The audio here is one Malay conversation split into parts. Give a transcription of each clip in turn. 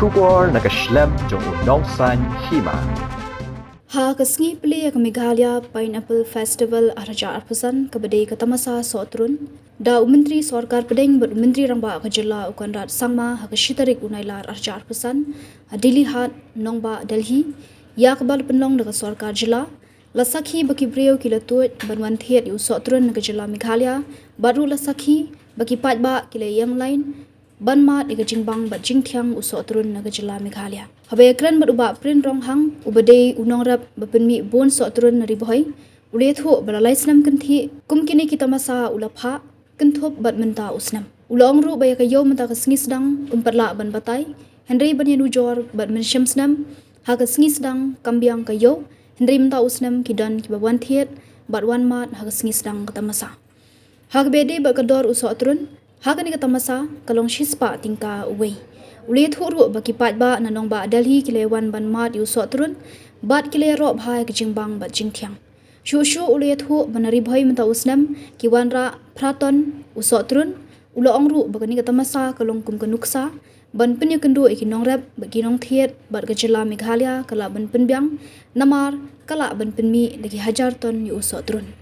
Shubor nakaslem jong unongsan hima. Ha kasngi pli ak Meghalaya Pineapple Festival araja arpusan kabade katamasa sotrun da Menteri Sorkar Pedeng Menteri Rangba Kajela Ukanrat Sangma ha kashitarik unailar araja arpusan Dili Hat Nongba Delhi ya kabal penlong daga Sorkar Jela lasakhi baki breu kilatut banwan thiet yu sotrun Kajela Meghalaya baru lasakhi baki patba kile yang lain banmat ika jingbang bat jingthiang usotrun Kajela Meghalaya habe kran baruba prin rong hang ubade unongrap bapenmi bon sotrun riboy ulethu balalai snam kanthi kumkini kita masa ulapha kenthop bat menta usnam ulong ru baya kayo menta kasngisdang umparla ban batai Henry banyanu jor bat mensham snam ha kasngisdang kambiang kayo Henry menta usnam kidan kibawan thiet bat wan mat ha kasngisdang katamasa ha bede bat kador usotrun Hagan kata masa kalong shispa tingka uwei. Uli thuru baki patba nanong ba Delhi kilewan ban mat yu sotrun bat kile rob hai kejingbang bat jingthiang. Shu uli thu banari bhai menta usnam kiwan ra praton usotrun ulo ongru bakani kata masa kalong kum kanuksa ban penya kendu ikinong rap bagi nong thiet bat Kajela Meghalaya kala ban penbyang namar kala ban penmi lagi hajar ton yu usotrun.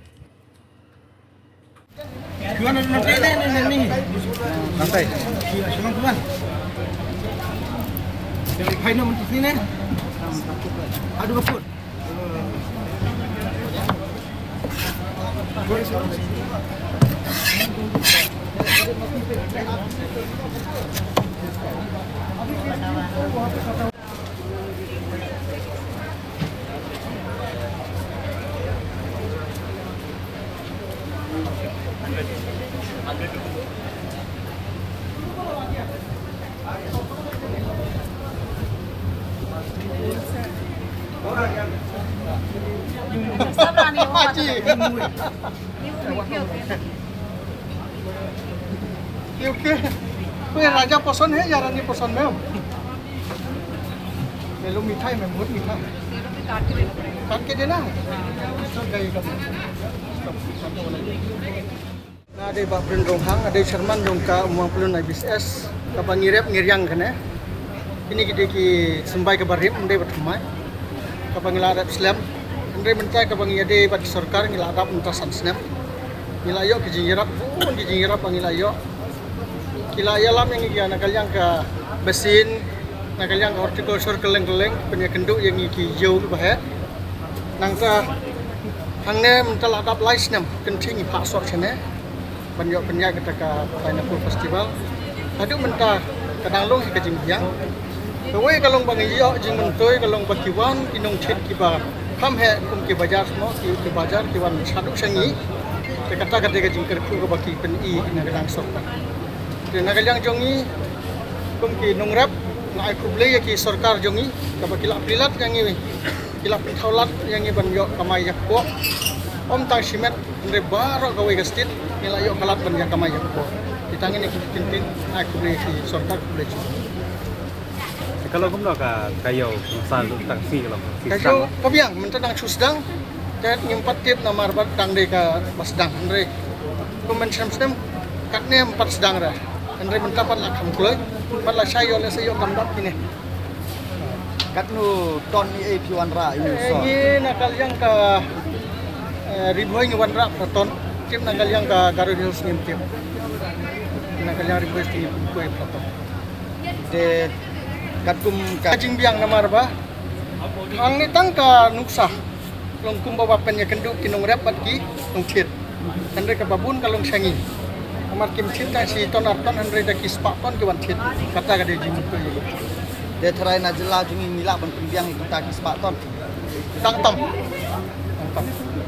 Tuan ni. Santai. Senang tuan. Hai nak mentus ni. Aduh kapur. Okay. Kue raja poson है यार नहीं poson में मैं लोग मिठाई में बहुत मिठाई काट के देना गई कब ada bapren ronghang ada Sherman dongka umang pelun IBS kapang ngirep ngiryang kene ini kita ki sembai ke barip ndai batmai kapang ngilarap slam ndai mentai kapang ngade bat sarkar ngilarap entasan snap ngilayo ki jingrap pun ki jingrap ngilayo kilaya lam yang iki nakalyang ka besin nakalyang ka horticulture keleng-keleng penya kenduk yang iki jauh bahe nangka hangne mental adap laisnam kenting pak sok chene banyak penyak ketika Pineapple Festival. Tadi mentah kadang long ke jingbiang. Kau kalau bang iyo jing mentoi kalau bakiwan kinong chet kiba ham he kum ki bajar semua ki bajar kiwan satu sengi. Kata ketika jing kerku ke baki pen I ina kadang sok. Dan nagalyang jongi kum ki nongrap na kuble ki sarkar jongi ka bakila prilat yang ini kila pentaulat yang ini banyak kamai yakpo. Om tang simet andre baro gawe gastit nilayo kalat ban yang kamay ko ditangin ni kintin aku beli si sortak beli kalau kamu nak kayo sal taksi kalau kayo pabiang mentang susdang kat ngimpat tip na marbat tang de ka basdang andre kumen samstem katne empat sedang ra andre mentapat la kam kloy pat la sayo le sayo kam dap ini katnu ton ni piwan ra ini nakal yang ka ribuan nyawan rak ton tim nagal yang ka Garo Hills nim tim nagal yang ribuan tim kue platon de katum ka jingbiang namar ba ang ni tangka nuksa long kumba penya kenduk kinong rapat ki nungkit andre ka babun kalong sangi amar kim cinta si ton arton andre da ki spa ton ki wan thit kata ka de jing ko de tharai na jela jungi mila ban pembiang kita ki spa ton tang tam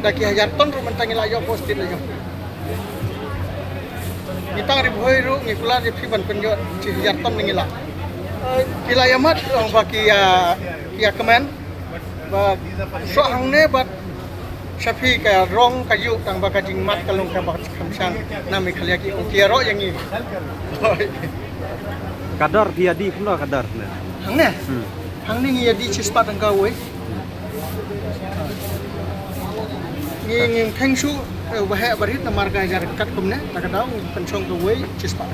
daki hajar ton ru mentang ilayo postit layo mitang ribuhoi ru ngikula di fiban penyo ci hajar ton ngila kila yamat long baki ya kemen ba so hangne bat syafi ka rong kayu tang baka jingmat kalong ka bak kamsang nami khalia ki ukiaro yang ini kadar tiadi pun kadar hangne hangne ngi di cispat ang kawe nging khang su bahe barit na marga jar kat kumne takadaw pensong kawe cispat